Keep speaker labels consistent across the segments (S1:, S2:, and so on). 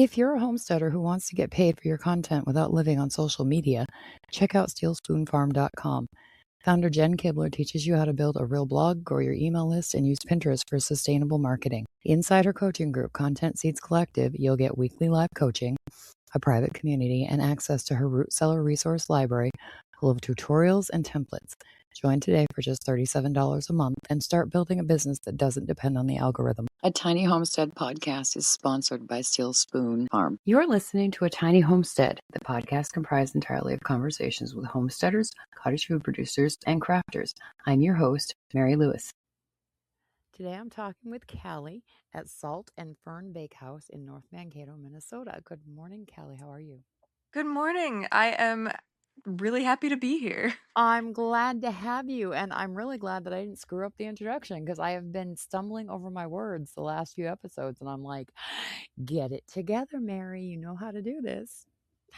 S1: If you're a homesteader who wants to get paid for your content without living on social media, check out sealspoonfarm.com. Founder Jen Kibler teaches you how to build a real blog, grow your email list, and use Pinterest for sustainable marketing. Inside her coaching group, Content Seeds Collective, you'll get weekly live coaching, a private community, and access to her root cellar resource library full of tutorials and templates. Join today for just $37 a month and start building a business that doesn't depend on the algorithm. A Tiny Homestead podcast is sponsored by Sealspoon Farm. You're listening to A Tiny Homestead, the podcast comprised entirely of conversations with homesteaders, cottage food producers, and crafters. I'm your host, Mary Lewis. Today I'm talking with Callie at Salt and Fern Bakehouse in North Mankato, Minnesota. Good morning, Callie. How are you?
S2: Good morning. I am really happy to be here.
S1: I'm glad to have you, and I'm really glad that I didn't screw up the introduction because I have been stumbling over my words the last few episodes, and I'm like, get it together, Mary. You know how to do this.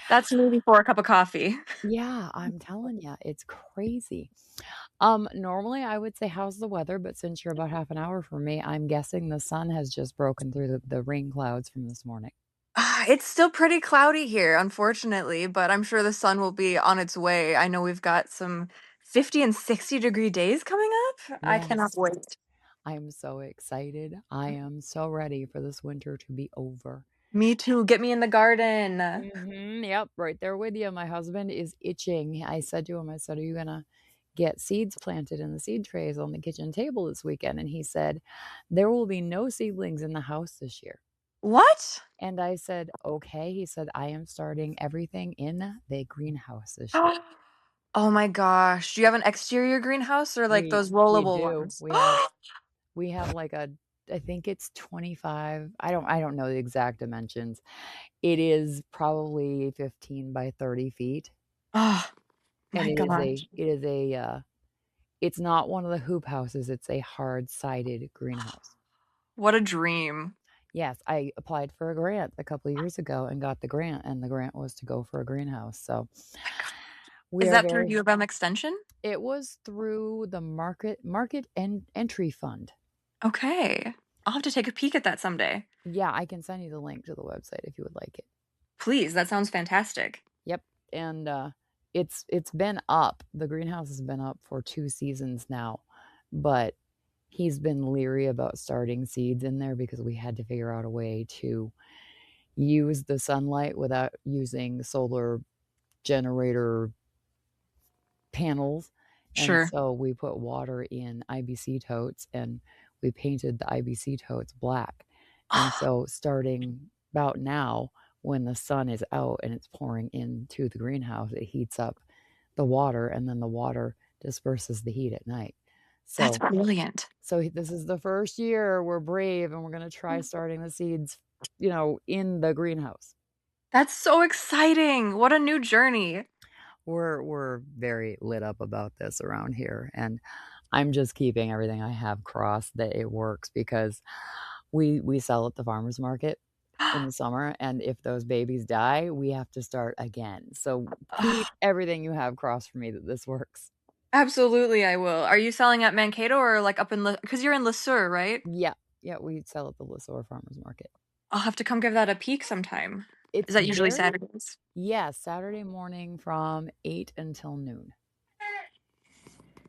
S2: That's me before a cup of coffee.
S1: Yeah, I'm telling you, it's crazy. Normally I would say, how's the weather? But since you're about half an hour from me, I'm guessing the sun has just broken through the rain clouds from this morning.
S2: It's still pretty cloudy here, unfortunately, but I'm sure the sun will be on its way. I know we've got some 50 and 60-degree days coming up. I cannot
S1: Yes.
S2: wait.
S1: I'm so excited. I am so ready for this winter to be over.
S2: Me too. Get me in the garden.
S1: Yep, right there with you. My husband is itching. I said to him, I said, are you going to get seeds planted in the seed trays on the kitchen table this weekend? And he said, there will be no seedlings in the house this year.
S2: What?
S1: And I said, okay. He said, I am starting everything in the greenhouse this year.
S2: Oh my gosh. Do you have an exterior greenhouse or like those
S1: We
S2: rollable
S1: do.
S2: ones?
S1: We have like I think it's 25. I don't know the exact dimensions. It is probably 15 by 30 feet.
S2: Oh
S1: And
S2: my gosh.
S1: it's not one of the hoop houses. It's a hard-sided greenhouse.
S2: What a dream.
S1: Yes, I applied for a grant a couple of years ago and got the grant, and the grant was to go for a greenhouse. So
S2: Is that through U of M Extension?
S1: it was through the market and entry fund.
S2: Okay. I'll have to take a peek at that someday.
S1: Yeah, I can send you the link to the website if you would like it.
S2: Please, that sounds fantastic.
S1: Yep. And it's been up. The greenhouse has been up for 2 seasons now, but he's been leery about starting seeds in there because we had to figure out a way to use the sunlight without using solar generator panels.
S2: Sure.
S1: And so we put water in IBC totes and we painted the IBC totes black. And so starting about now, when the sun is out and it's pouring into the greenhouse, it heats up the water, and then the water disperses the heat at night. So
S2: that's brilliant.
S1: So this is the first year we're brave and we're going to try starting the seeds, in the greenhouse.
S2: That's so exciting. What a new journey.
S1: We're very lit up about this around here, and I'm just keeping everything I have crossed that it works, because we sell at the farmers market in the summer, and if those babies die, we have to start again. So keep everything you have crossed for me that this works.
S2: Absolutely, I will. Are you selling at Mankato or like up in because you're in Lissour, right?
S1: Yeah, we sell at the Lissour Farmers Market.
S2: I'll have to come give that a peek sometime.
S1: Is
S2: that usually Saturdays?
S1: Yes, Saturday morning from 8 until noon.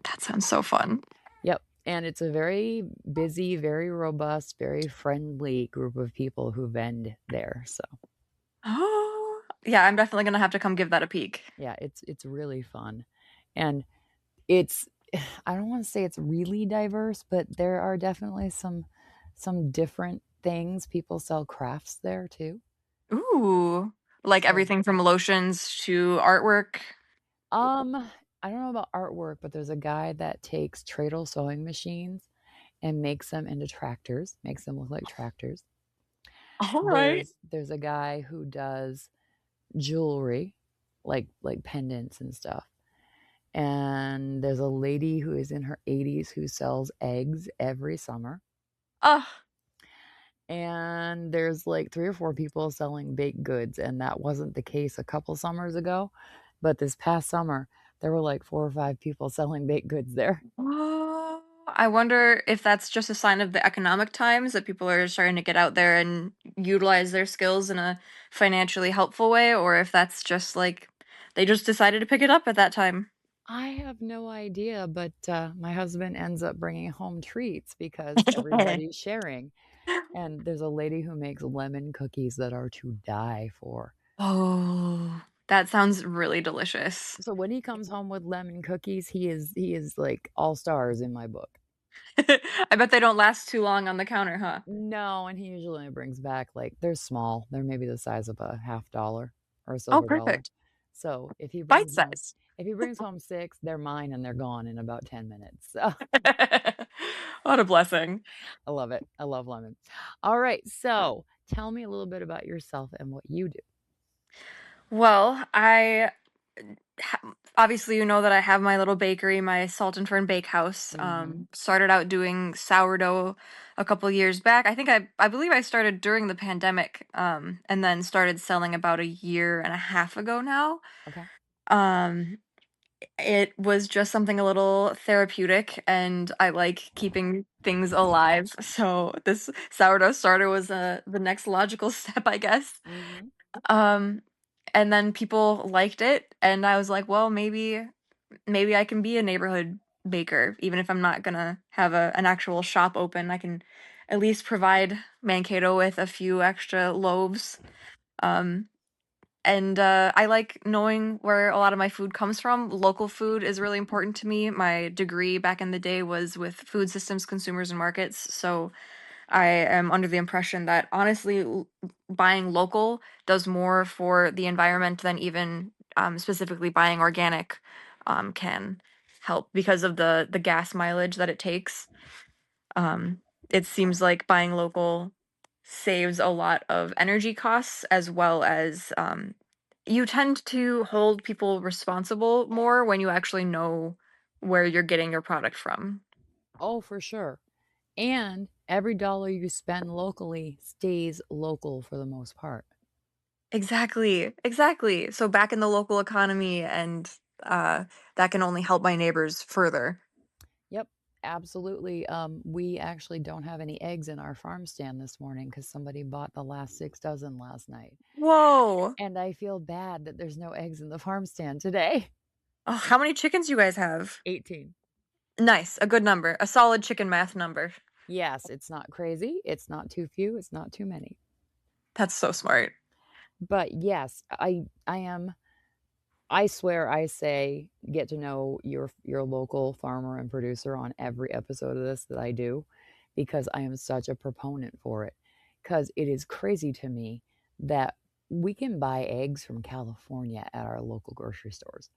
S2: That sounds so fun.
S1: Yep. And it's a very busy, very robust, very friendly group of people who vend there. So.
S2: Oh, yeah, I'm definitely going to have to come give that a peek.
S1: Yeah, it's really fun. And it's, I don't want to say it's really diverse, but there are definitely some different things. People sell crafts there too.
S2: Ooh, like everything from lotions to artwork.
S1: I don't know about artwork, but there's a guy that takes traidel sewing machines and makes them into tractors, makes them look like tractors.
S2: All right.
S1: There's a guy who does jewelry, like pendants and stuff. And there's a lady who is in her 80s who sells eggs every summer. And there's like 3 or 4 people selling baked goods, and that wasn't the case a couple summers ago. But this past summer, there were like 4 or 5 people selling baked goods there.
S2: Oh, I wonder if that's just a sign of the economic times that people are starting to get out there and utilize their skills in a financially helpful way, or if that's just like they just decided to pick it up at that time.
S1: I have no idea, but my husband ends up bringing home treats because everybody's sharing. And there's a lady who makes lemon cookies that are to die for.
S2: Oh, that sounds really delicious.
S1: So when he comes home with lemon cookies, he is like all stars in my book.
S2: I bet they don't last too long on the counter, huh?
S1: No, and he usually brings back like they're small. They're maybe the size of a half dollar or a
S2: Oh,
S1: silver dollar.
S2: perfect.
S1: So
S2: Bite size.
S1: if he brings home 6, they're mine and they're gone in about 10 minutes. So
S2: What a blessing.
S1: I love it. I love lemon. All right. So tell me a little bit about yourself and what you do.
S2: Well, obviously you know that I have my little bakery, my Salt and Fern Bakehouse.
S1: Hmm.
S2: Started out doing sourdough a couple years back. I believe I started during the pandemic, and then started selling about a year and a half ago now.
S1: Okay.
S2: Um, it was just something a little therapeutic, and I like keeping things alive. So this sourdough starter was the next logical step, I guess.
S1: Hmm.
S2: Um, and then people liked it, and I was like, well, maybe I can be a neighborhood baker, even if I'm not gonna have an actual shop open. I can at least provide Mankato with a few extra loaves. Um, and I like knowing where a lot of my food comes from. Local food is really important to me. My degree back in the day was with food systems, consumers, and markets. So I am under the impression that honestly, buying local does more for the environment than even specifically buying organic can help because of the gas mileage that it takes. Um, it seems like buying local saves a lot of energy costs as well as you tend to hold people responsible more when you actually know where you're getting your product from.
S1: Oh, for sure. And every dollar you spend locally stays local for the most part.
S2: Exactly, exactly. So back in the local economy, and uh, that can only help my neighbors further.
S1: Yep, absolutely. We actually don't have any eggs in our farm stand this morning because somebody bought the last 6 dozen last night.
S2: Whoa!
S1: And I feel bad that there's no eggs in the farm stand today.
S2: Oh, how many chickens you guys have?
S1: 18.
S2: Nice, a good number, a solid chicken math number.
S1: Yes, it's not crazy. It's not too few. It's not too many.
S2: That's so smart.
S1: But yes, I am. I swear I say get to know your local farmer and producer on every episode of this that I do because I am such a proponent for it. Because it is crazy to me that we can buy eggs from California at our local grocery stores.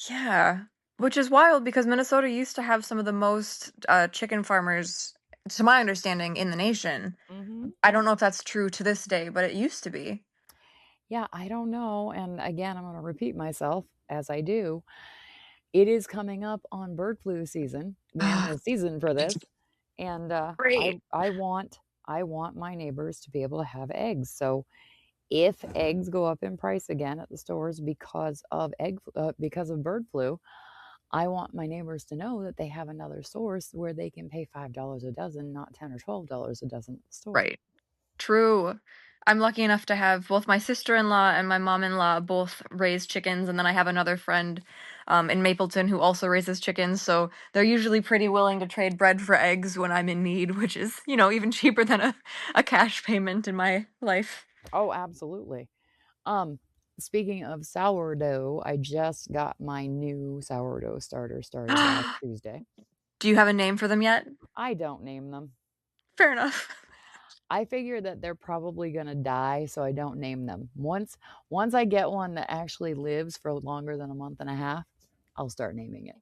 S2: Yeah, which is wild because Minnesota used to have some of the most chicken farmers, to my understanding, in the nation.
S1: Hmm.
S2: I don't know if that's true to this day, but it used to be.
S1: Yeah, I don't know. And again, I'm going to repeat myself as I do. It is coming up on bird flu season. We're in the season for this, and
S2: Great.
S1: I want my neighbors to be able to have eggs. So if eggs go up in price again at the stores because of bird flu, I want my neighbors to know that they have another source where they can pay $5 a dozen, not $10 or $12 a dozen at the store.
S2: Right. True. I'm lucky enough to have both my sister-in-law and my mom-in-law both raise chickens, and then I have another friend in Mapleton who also raises chickens, so they're usually pretty willing to trade bread for eggs when I'm in need, which is, even cheaper than a cash payment in my life.
S1: Oh, absolutely. Um, Speaking of sourdough, I just got my new sourdough starter started last Tuesday.
S2: Do you have a name for them yet?
S1: I don't name them.
S2: Fair enough.
S1: I figure that they're probably gonna die, so I don't name them. Once I get one that actually lives for longer than a month and a half, I'll start naming it.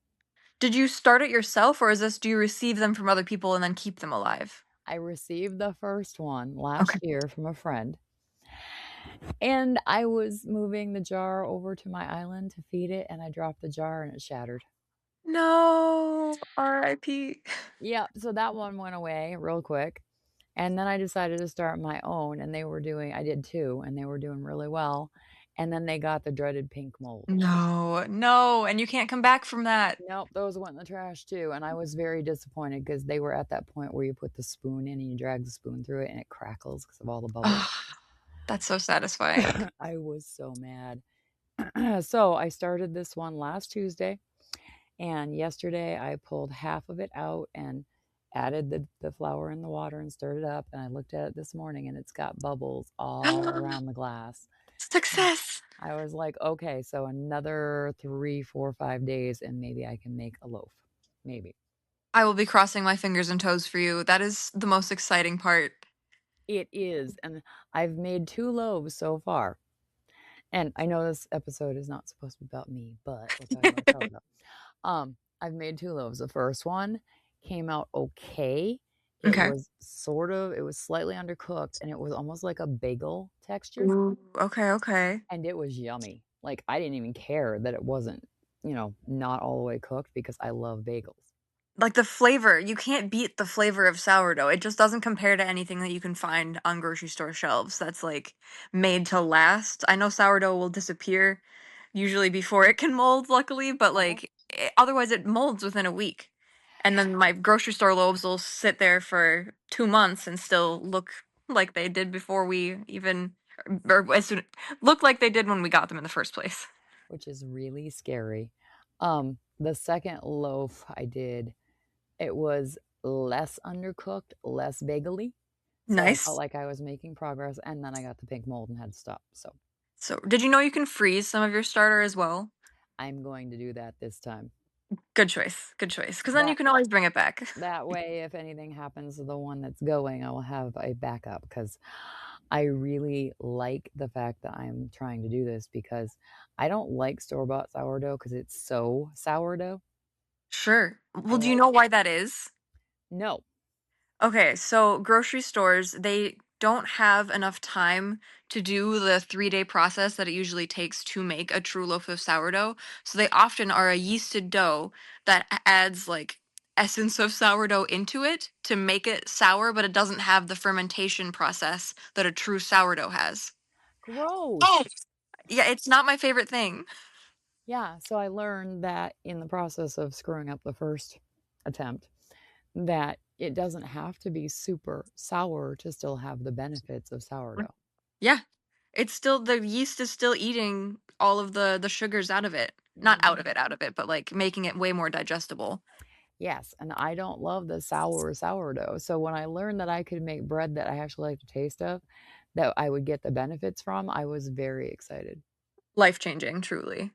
S2: Did you start it yourself, or do you receive them from other people and then keep them alive?
S1: I received the first one
S2: Okay.
S1: last year from a friend, and I was moving the jar over to my island to feed it, and I dropped the jar and it shattered.
S2: No, R.I.P.
S1: Yep, so that one went away real quick. And then I decided to start my own, and I did two, and they were doing really well. and then they got the dreaded pink mold.
S2: No, no, and you can't come back from that.
S1: Nope, those went in the trash too, and I was very disappointed because they were at that point where you put the spoon in and you drag the spoon through it and it crackles because of all the bubbles.
S2: Ugh, that's so satisfying.
S1: I was so mad. So I started this one last Tuesday, and yesterday I pulled half of it out and added the flour in the water and stirred it up, and I looked at it this morning and it's got bubbles all around the glass.
S2: Success.
S1: I was like, okay, so another 3, 4, 5 days, and maybe I can make a loaf. Maybe.
S2: I will be crossing my fingers and toes for you. That is the most exciting part.
S1: It is, and I've made 2 loaves so far. And I know this episode is not supposed to be about me, but we're talking about sourdough. I've made 2 loaves. The first one came out okay.
S2: Okay.
S1: It was slightly undercooked, and it was almost like a bagel texture,
S2: Ooh, okay, okay.
S1: and it was yummy. Like, I didn't even care that it wasn't, not all the way cooked because I love bagels.
S2: Like the flavor, you can't beat the flavor of sourdough. It just doesn't compare to anything that you can find on grocery store shelves that's like made to last. I know sourdough will disappear usually before it can mold, luckily, but
S1: Uh-huh.
S2: like otherwise it molds within a week. And then my grocery store loaves will sit there for 2 months and still look like they did before we even, or as soon look like they did when we got them in the first place.
S1: Which is really scary. The second loaf I did, it was less undercooked, less bagely. So I felt
S2: Nice.
S1: like I was making progress, and then I got the pink mold and had to stop. So
S2: So, did you know you can freeze some of your starter as well?
S1: I'm going to do that this time.
S2: Good choice. Good choice. Because then you
S1: That
S2: can always bring it back.
S1: that way, if anything happens to the one that's going, I will have a backup because I really like the fact that I'm trying to do this because I don't like store-bought sourdough because it's so sourdough.
S2: Sure.
S1: I
S2: Well, do you
S1: like
S2: know why that is?
S1: no.
S2: Okay, so grocery stores, they don't have enough time to do the 3-day process that it usually takes to make a true loaf of sourdough. So they often are a yeasted dough that adds like essence of sourdough into it to make it sour, but it doesn't have the fermentation process that a true sourdough has. Oh,
S1: Gross.
S2: yeah, it's not my favorite thing.
S1: Yeah, so I learned that in the process of screwing up the first attempt, that it doesn't have to be super sour to still have the benefits of sourdough.
S2: Yeah. It's still the yeast is still eating all of the sugars out of it. Not
S1: Mhm.
S2: out of it, but like making it way more digestible.
S1: Yes, and I don't love the sour sourdough. So when I learned that I could make bread that I actually like the taste of, that I would get the benefits from, I was very excited.
S2: Life-changing, truly.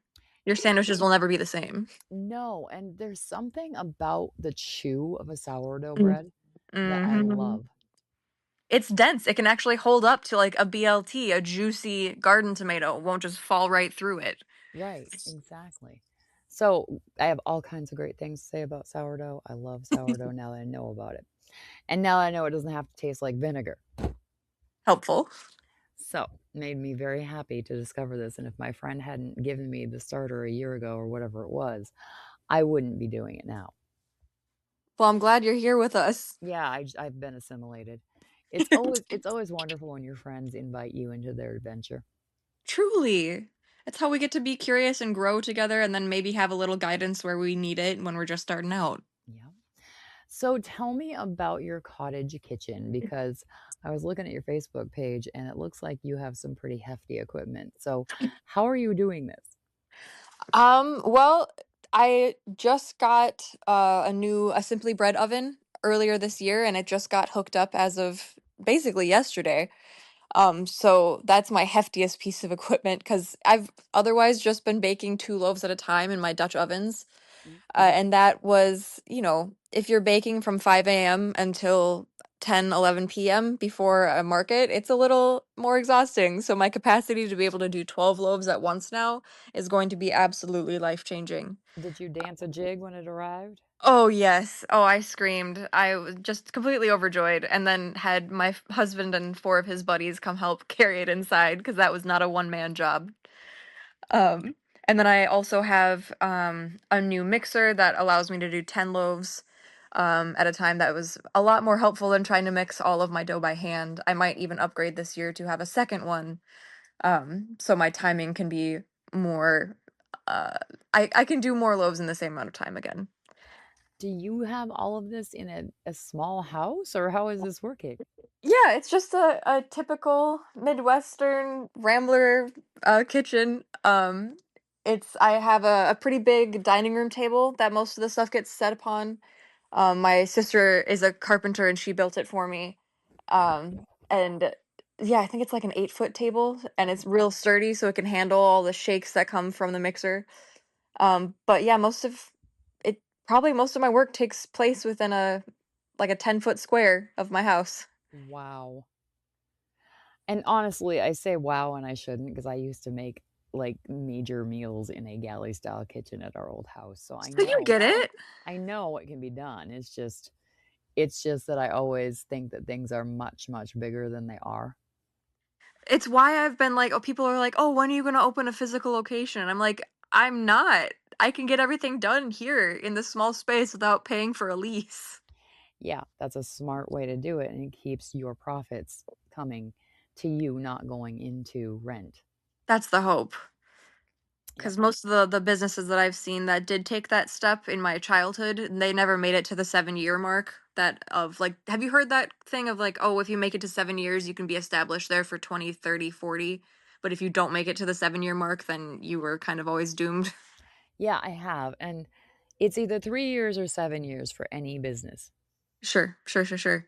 S2: Your
S1: It
S2: sandwiches will
S1: is.
S2: never be the same.
S1: No, and there's something about the chew of a sourdough
S2: Mm.
S1: bread that I
S2: Mhm.
S1: love.
S2: It's dense. It can actually hold up to like a BLT, a juicy garden tomato. It won't just fall right through it.
S1: Right, exactly. So I have all kinds of great things to say about sourdough. I love sourdough now that I know about it. And now I know it doesn't have to taste like vinegar.
S2: Helpful.
S1: So made me very happy to discover this. And if my friend hadn't given me the starter a year ago or whatever it was, I wouldn't be doing it now.
S2: Well, I'm glad you're here with us.
S1: Yeah, I've been assimilated. It's always wonderful when your friends invite you into their adventure.
S2: Truly. It's how we get to be curious and grow together and then maybe have a little guidance where we need it when we're just starting out.
S1: Yeah. So tell me about your cottage kitchen because I was looking at your Facebook page and it looks like you have some pretty hefty equipment. So how are you doing this?
S2: Well, I just got a Simply Bread oven earlier this year and it just got hooked up as of basically yesterday. So that's my heftiest piece of equipment because I've otherwise just been baking 2 loaves at a time in my Dutch ovens. And that was, if you're baking from 5 a.m. until 10, 11 p.m. before a market, it's a little more exhausting. So my capacity to be able to do 12 loaves at once now is going to be absolutely life-changing.
S1: Did you dance a jig when it arrived?
S2: Oh, yes. Oh, I screamed. I was just completely overjoyed and then had my husband and 4 of his buddies come help carry it inside because that was not a one-man job. Um, and then I also have a new mixer that allows me to do 10 loaves at a time. That was a lot more helpful than trying to mix all of my dough by hand. I might even upgrade this year to have a second one So my timing can be more, uh, I can do more loaves in the same amount of time again.
S1: Do you have all of this in a small house, or how is this working?
S2: Yeah, it's just a typical Midwestern Rambler kitchen. I have a pretty big dining room table that most of the stuff gets set upon. My sister is a carpenter and she built it for me. And yeah, I think it's like an 8 foot table and it's real sturdy so it can handle all the shakes that come from the mixer. But yeah, most of my work takes place within a 10-foot square of my house.
S1: Wow. And honestly, I say wow and I shouldn't because I used to make like major meals in a galley style kitchen at our old house. So
S2: So you get it.
S1: I know what can be done. It's just that I always think that things are much, much bigger than they are.
S2: It's why I've been like, oh, people are like, oh, when are you going to open a physical location? I'm like, I'm not. I can get everything done here in this small space without paying for a lease.
S1: Yeah, that's a smart way to do it, and it keeps your profits coming to you, not going into rent.
S2: That's the hope.
S1: Yep.
S2: Because most of the businesses that I've seen that did take that step in my childhood, they never made it to the 7 year mark. That of like, have you heard that thing of like, oh, if you make it to 7 years, you can be established there for 20, 30, 40. But if you don't make it to the 7 year mark, then you were kind of always doomed.
S1: Yeah, I have. And it's either 3 years or 7 years for any business.
S2: Sure, sure, sure, sure.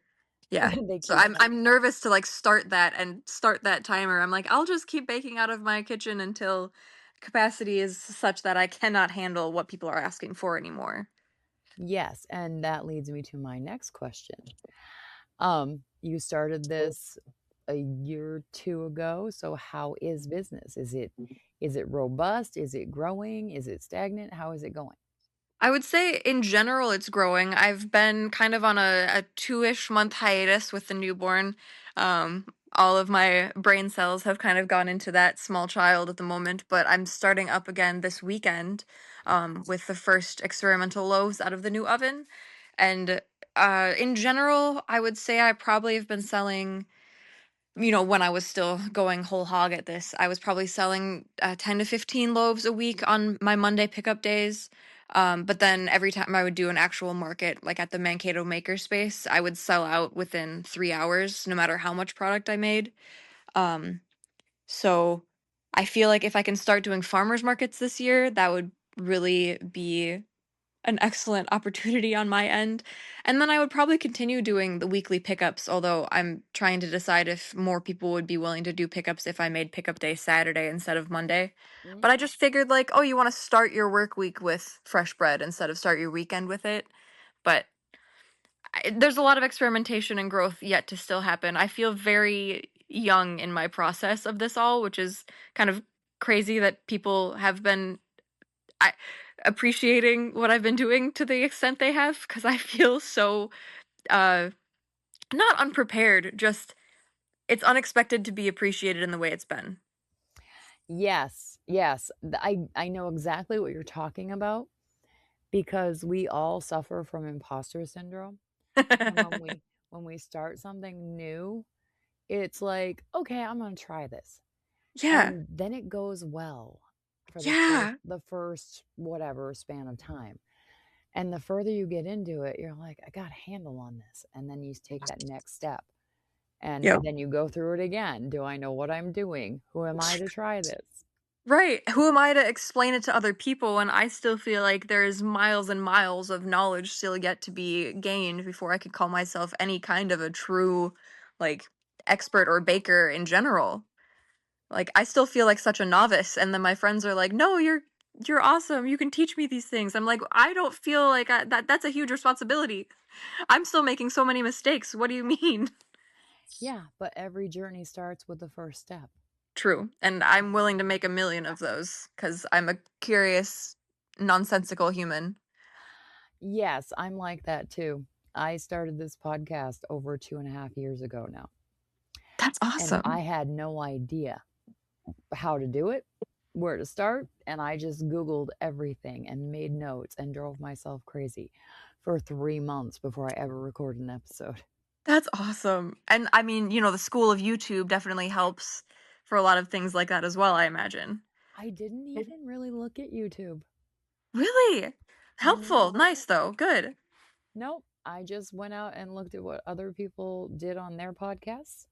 S2: Yeah.
S1: They
S2: So
S1: keep telling.
S2: I'm nervous to like start that timer. I'm like, I'll just keep baking out of my kitchen until capacity is such that I cannot handle what people are asking for anymore.
S1: Yes, and that leads me to my next question. You started this a year or two ago, so how is business? Is it robust? Is it growing? Is it stagnant? How is it going?
S2: I would say in general it's growing. I've been kind of on a 2-ish month hiatus with the newborn. All of my brain cells have kind of gone into that small child at the moment, but I'm starting up again this weekend with the first experimental loaves out of the new oven. And in general, I would say I probably have been selling, when I was still going whole hog at this, I was probably selling 10 to 15 loaves a week on my Monday pickup days. But then every time I would do an actual market, like at the Mankato Makerspace, I would sell out within 3 hours, no matter how much product I made. Um, so I feel like if I can start doing farmers markets this year, that would really be an excellent opportunity on my end. And then I would probably continue doing the weekly pickups, although I'm trying to decide if more people would be willing to do pickups if I made pickup day Saturday instead of Monday.
S1: Mm.
S2: But I just figured, like, oh, you want to start your work week with fresh bread instead of start your weekend with it. But there's a lot of experimentation and growth yet to still happen. I feel very young in my process of this all, which is kind of crazy that people have been I appreciating what I've been doing to the extent they have, because I feel so uh not unprepared, just it's unexpected to be appreciated in the way it's been.
S1: Yes, yes. I know exactly what you're talking about because we all suffer from imposter syndrome. And when we start something new, it's like, okay, I'm gonna try this.
S2: Yeah.
S1: And then it goes well for
S2: Yeah.
S1: the first whatever span of time. And the further you get into it, you're like, I got a handle on this. And then you take that next step. And
S2: Yep.
S1: then you go through it again. Do I know what I'm doing? Who am I to try this?
S2: Right. Who am I to explain it to other people when I still feel like there's miles and miles of knowledge still yet to be gained before I could call myself any kind of a true, like, expert or baker in general? Like, I still feel like such a novice, and then my friends are like, "No, you're awesome. You can teach me these things." I'm like, "I don't feel like that's a huge responsibility. I'm still making so many mistakes. What do you mean?"
S1: Yeah, but every journey starts with the first step.
S2: True. And I'm willing to make a million of those cuz I'm a curious, nonsensical human.
S1: Yes, I'm like that too. I started this podcast over 2.5 years ago now,
S2: That's
S1: and I
S2: awesome.
S1: had no idea how to do it, where to start, and I just Googled everything and made notes and drove myself crazy for 3 months before I ever recorded an episode.
S2: That's awesome. And I mean, the school of YouTube definitely helps for a lot of things like that as well, I imagine.
S1: I didn't even really look at YouTube.
S2: Really?
S1: Mm-hmm.
S2: Helpful. Nice, though. Good.
S1: Nope. I just went out and looked at what other people did on their podcasts.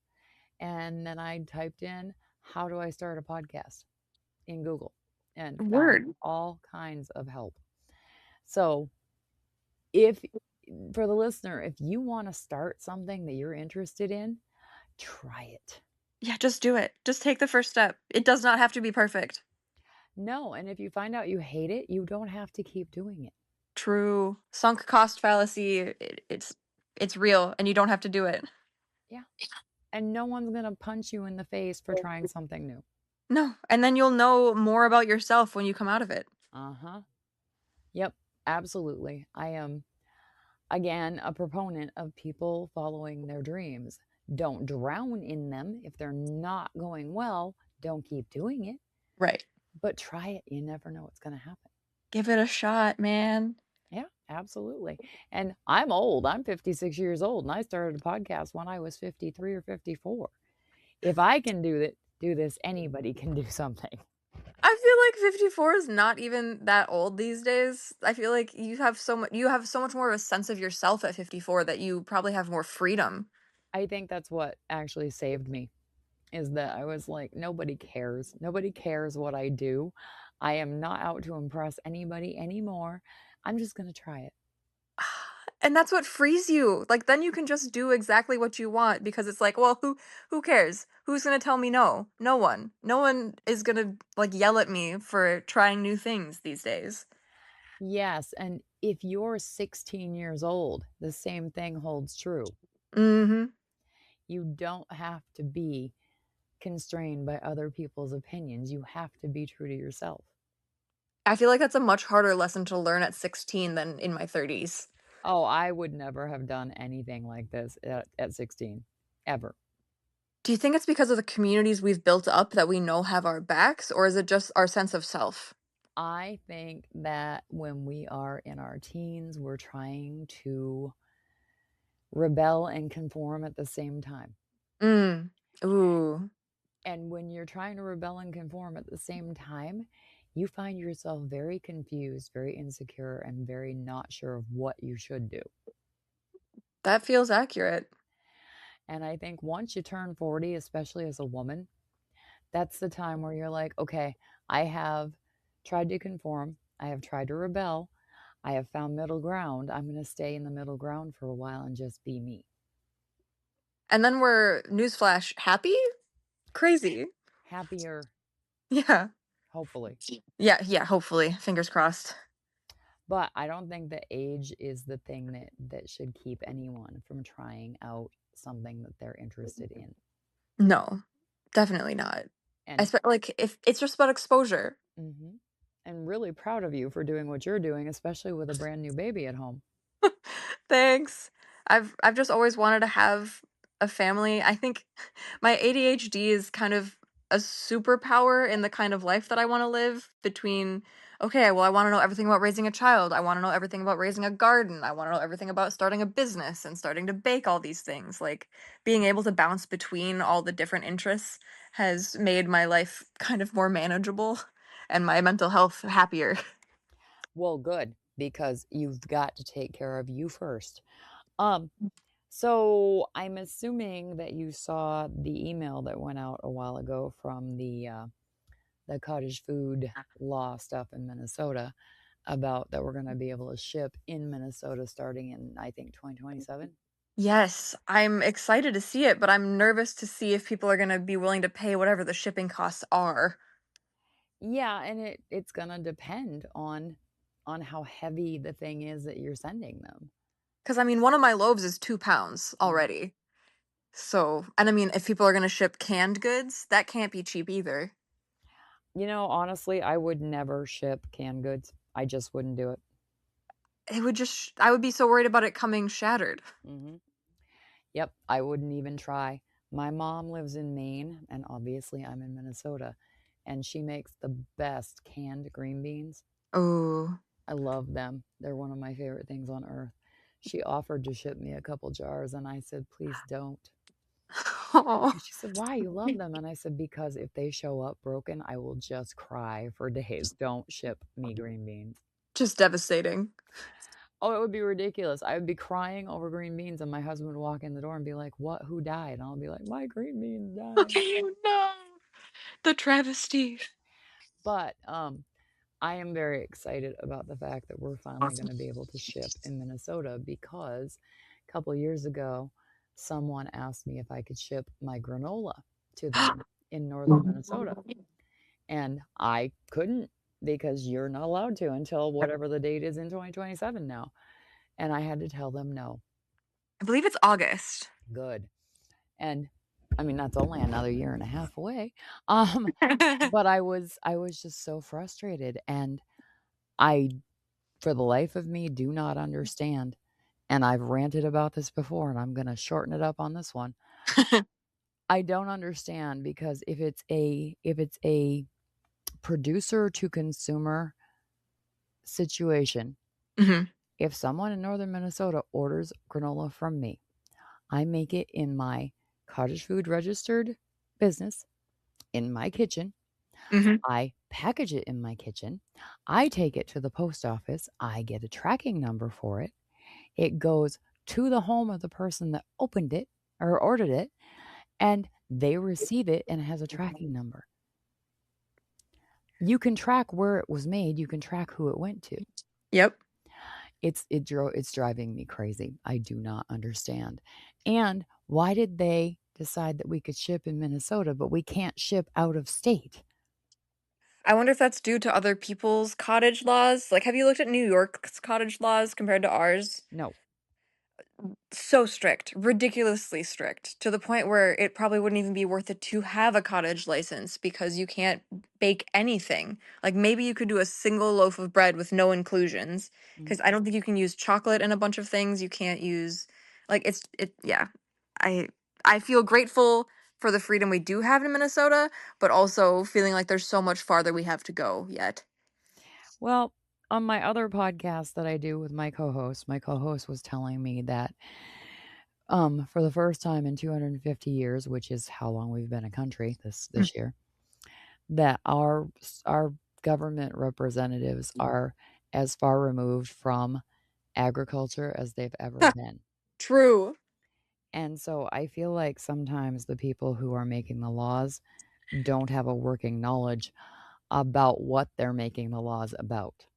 S1: And then I typed in, how do I start a podcast in Google and found
S2: Word.
S1: all kinds of help. So, if for the listener, if you want to start something that you're interested in, try it.
S2: Yeah, just do it. Just take the first step. It does not have to be perfect.
S1: No, and if you find out you hate it, you don't have to keep doing it.
S2: True. Sunk cost fallacy. It's real, and you don't have to do it.
S1: Yeah. And no one's going to punch you in the face for trying something new.
S2: No, and then you'll know more about yourself when you come out of it.
S1: Uh-huh. Yep, absolutely. I am, again, a proponent of people following their dreams. Don't drown in them. If they're not going well, don't keep doing it,
S2: Right.
S1: but try it. You never know what's going to happen.
S2: Give it a shot, man.
S1: Yeah, absolutely. And I'm old. I'm 56 years old, and I started a podcast when I was 53 or 54. If I can do this, anybody can do something.
S2: I feel like 54 is not even that old these days. I feel like you have so much more of a sense of yourself at 54 that you probably have more freedom.
S1: I think that's what actually saved me, is that I was like, nobody cares. Nobody cares what I do. I am not out to impress anybody anymore. I'm just going to try it.
S2: And that's what frees you. Like then you can just do exactly what you want because it's like, well, who cares? Who's going to tell me no? No one. No one is going to like yell at me for trying new things these days.
S1: Yes. And if you're 16 years old, the same thing holds true.
S2: Mhm.
S1: You don't have to be constrained by other people's opinions. You have to be true to yourself.
S2: I feel like that's a much harder lesson to learn at 16 than in my 30s.
S1: Oh, I would never have done anything like this at 16, ever.
S2: Do you think it's because of the communities we've built up that we know have our backs, or is it just our sense of self?
S1: I think that when we are in our teens, we're trying to rebel and conform at the same time.
S2: Mm. Ooh.
S1: And when you're trying to rebel and conform at the same time, you find yourself very confused, very insecure, and very not sure of what you should do.
S2: That feels accurate.
S1: And I think once you turn 40, especially as a woman, that's the time where you're like, okay, I have tried to conform, I have tried to rebel, I have found middle ground. I'm going to stay in the middle ground for a while and just be me.
S2: And then we're, newsflash, happy? Crazy.
S1: Happier,
S2: Yeah.
S1: hopefully.
S2: Yeah, hopefully. Fingers crossed.
S1: But I don't think that age is the thing that should keep anyone from trying out something that they're interested in.
S2: No, definitely not.
S1: And
S2: Like, if it's just about exposure.
S1: mhm. And really proud of you for doing what you're doing, especially with a brand new baby at home.
S2: Thanks. I've just always wanted to have a family. I think my ADHD is kind of a superpower in the kind of life that I want to live between okay, well I want to know everything about raising a child. I want to know everything about raising a garden. I want to know everything about starting a business and starting to bake all these things. Like being able to bounce between all the different interests has made my life kind of more manageable and my mental health happier.
S1: Well, good, because you've got to take care of you first. Um, so I'm assuming that you saw the email that went out a while ago from the cottage food law stuff in Minnesota about that we're going to be able to ship in Minnesota starting in, I think, 2027.
S2: Yes, I'm excited to see it, but I'm nervous to see if people are going to be willing to pay whatever the shipping costs are.
S1: Yeah, and it's going to depend on how heavy the thing is that you're sending them.
S2: Because, I mean, one of my loaves is 2 pounds
S1: Mhm.
S2: already. So, and I mean, if people are going to ship canned goods, that can't be cheap either.
S1: You know, honestly, I would never ship canned goods. I just wouldn't do it.
S2: It would just, I would be so worried about it coming shattered.
S1: Hmm. Yep, I wouldn't even try. My mom lives in Maine, and obviously I'm in Minnesota, and she makes the best canned green beans.
S2: Oh,
S1: I love them. They're one of my favorite things on earth. She offered to ship me a couple jars, and I said, please don't.
S2: Oh,
S1: And she said, "Why? You love them." And I said, "Because if they show up broken, I will just cry for days. Don't ship me green beans."
S2: just devastating.
S1: Oh, it would be ridiculous. I would be crying over green beans, and my husband would walk in the door and be like, "What? Who died?" And I'll be like, "My green beans died."
S2: No, the travesty.
S1: But I am very excited about the fact that we're finally going to be able to ship in Minnesota because a couple years ago, someone asked me if I could ship my granola to them in northern Minnesota. And I couldn't because you're not allowed to until whatever the date is in 2027 now. And I had to tell them no.
S2: I believe it's August.
S1: Good. And I mean, that's only another year and a half away. But I was just so frustrated, and I, for the life of me, do not understand. And I've ranted about this before, and I'm going to shorten it up on this one. I don't understand because if it's a producer to consumer situation,
S2: Hmm.
S1: if someone in northern Minnesota orders granola from me, I make it in my cottage food registered business in my kitchen.
S2: Hmm.
S1: I package it in my kitchen. I take it to the post office. I get a tracking number for it. It goes to the home of the person that opened it or ordered it, and they receive it and it has a tracking number. You can track where it was made, you can track who it went to.
S2: Yep.
S1: It's driving me crazy. I do not understand. And why did they decide that we could ship in Minnesota, but we can't ship out of state?
S2: I wonder if that's due to other people's cottage laws. Like, have you looked at New York's cottage laws compared to ours?
S1: No.
S2: So strict, ridiculously strict, to the point where it probably wouldn't even be worth it to have a cottage license because you can't bake anything. Like maybe you could do a single loaf of bread with no inclusions
S1: Mm.
S2: because I don't think you can use chocolate in a bunch of things. You can't use like yeah. I I feel grateful for the freedom we do have in Minnesota, but also feeling like there's so much farther we have to go yet.
S1: Well, on my other podcast that I do with my co-host was telling me that for the first time in 250 years, which is how long we've been a country this year, that our government representatives are as far removed from agriculture as they've ever been.
S2: True.
S1: And so I feel like sometimes the people who are making the laws don't have a working knowledge about what they're making the laws about.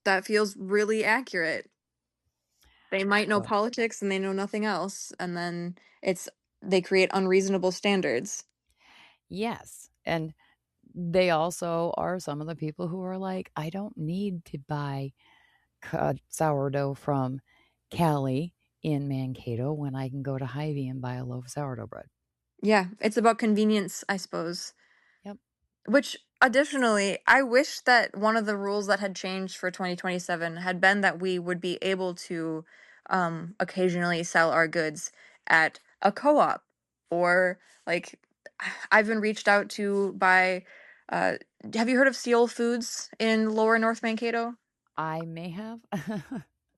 S2: That feels really accurate. They might know
S1: So,
S2: politics and they know nothing else, and then they create unreasonable standards.
S1: yes. And they also are some of the people who are like, I don't need to buy sourdough from Cali in Mankato when I can go to Hy-Vee and buy a loaf of sourdough bread.
S2: Yeah, it's about convenience, I suppose.
S1: Yep.
S2: Which, additionally, I wish that one of the rules that had changed for 2027 had been that we would be able to occasionally sell our goods at a co op or like I've been reached out to by. Uh, have you heard of Seal Foods in Lower North Mankato?
S1: I may have.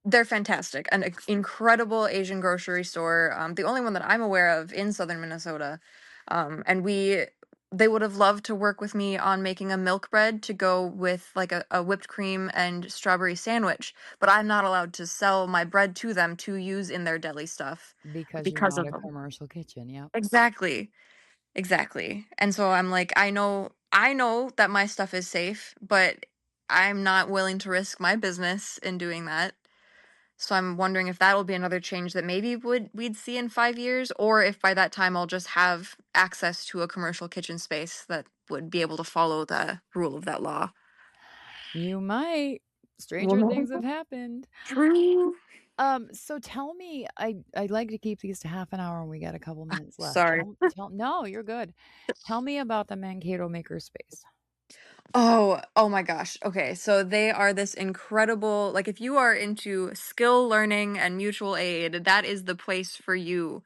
S2: They're fantastic. An incredible Asian grocery store. The only one that I'm aware of in southern Minnesota. And they would have loved to work with me on making a milk bread to go with like a whipped cream and strawberry sandwich. But I'm not allowed to sell my bread to them to use in their deli stuff
S1: Because you're
S2: because
S1: not
S2: of
S1: a
S2: them.
S1: commercial kitchen. Yep.
S2: Exactly. Exactly. And so I'm like, I know that my stuff is safe, but I'm not willing to risk my business in doing that. So I'm wondering if that'll be another change that maybe we'd see in 5 years, or if by that time I'll just have access to a commercial kitchen space that would be able to follow the rule of that law.
S1: You might. Stranger things have
S2: Mhm.
S1: happened.
S2: True.
S1: So tell me, I'd like to keep these to half an hour and we got a couple minutes left.
S2: Sorry.
S1: No, you're good. Tell me about the Mankato Makerspace.
S2: Oh my gosh. Okay, so they are this incredible, like if you are into skill learning and mutual aid, that is the place for you.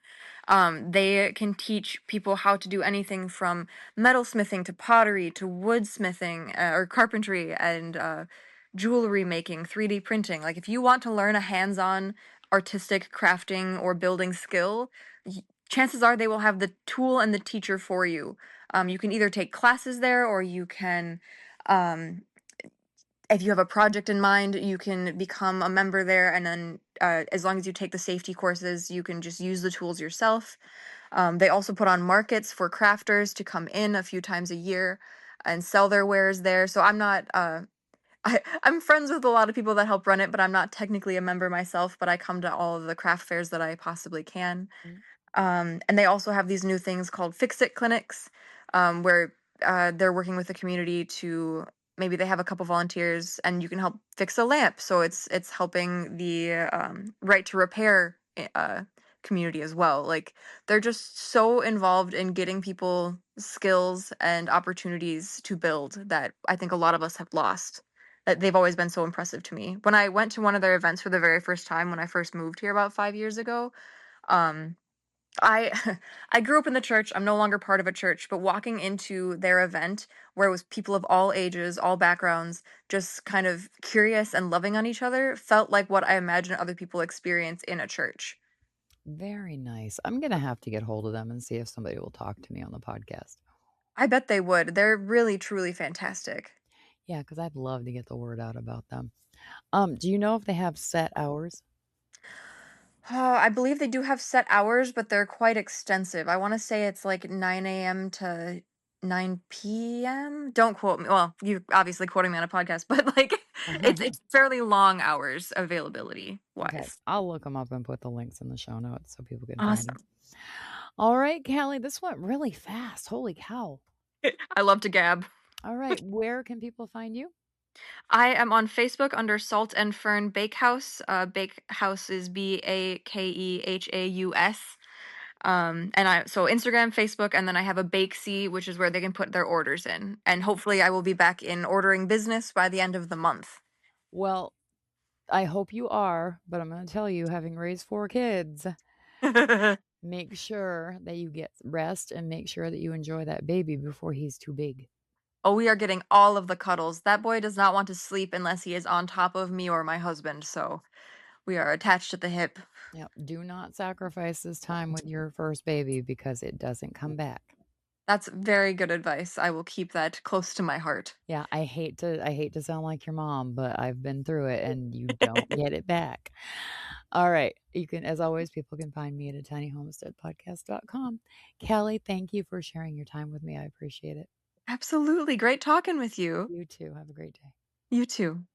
S2: They can teach people how to do anything from metalsmithing to pottery to woodsmithing or carpentry and jewelry making, 3D printing. Like if you want to learn a hands-on artistic crafting or building skill, chances are they will have the tool and the teacher for you. You can either take classes there, or you can, um, if you have a project in mind, you can become a member there, and then as long as you take the safety courses, you can just use the tools yourself. They also put on markets for crafters to come in a few times a year and sell their wares there. So I'm not. I'm friends with a lot of people that help run it, but I'm not technically a member myself. But I come to all of the craft fairs that I possibly can.
S1: Mm.
S2: And they also have these new things called Fix It clinics, where they're working with the community to, maybe they have a couple volunteers and you can help fix a lamp. So it's helping the right to repair community as well. Like, they're just so involved in getting people skills and opportunities to build that I think a lot of us have lost. That they've always been so impressive to me. When I went to one of their events for the very first time when I first moved here about 5 years ago, um, I I grew up in the church. I'm no longer part of a church, but walking into their event where it was people of all ages, all backgrounds, just kind of curious and loving on each other, felt like what I imagine other people experience in a church.
S1: Very nice. I'm gonna have to get hold of them and see if somebody will talk to me on the podcast.
S2: I bet they would. They're really truly fantastic.
S1: Yeah, because I'd love to get the word out about them. Do you know if they have set hours?
S2: I believe they do have set hours, but they're quite extensive. I want to say it's like 9 a.m. to 9 p.m. Don't quote me. Well, you obviously quoting me on a podcast, but like it's fairly long hours availability
S1: Okay,
S2: wise.
S1: I'll look them up and put the links in the show notes so people can find them.
S2: Awesome.
S1: All right, Callie, this went really fast. Holy cow.
S2: I love to gab.
S1: All right, where can people find you?
S2: I am on Facebook under Salt and Fern Bakehouse. Bakehouse is Bakehaus. And I so Instagram, Facebook, and then I have a Bakesy, which is where they can put their orders in. And hopefully I will be back in ordering business by the end of the month.
S1: Well, I hope you are, but I'm going to tell you, having raised 4 kids, make sure that you get rest and make sure that you enjoy that baby before he's too big.
S2: Oh, we are getting all of the cuddles. That boy does not want to sleep unless he is on top of me or my husband, so we are attached at the hip.
S1: Yep. Do not sacrifice this time with your first baby because it doesn't come back.
S2: That's very good advice. I will keep that close to my heart.
S1: Yeah, I hate to sound like your mom, but I've been through it and you don't get it back. All right. You can, as always, people can find me at a tinyhomesteadpodcast.com. Callie, thank you for sharing your time with me. I appreciate it.
S2: Absolutely. Great talking with you.
S1: You too. Have a great day.
S2: You too.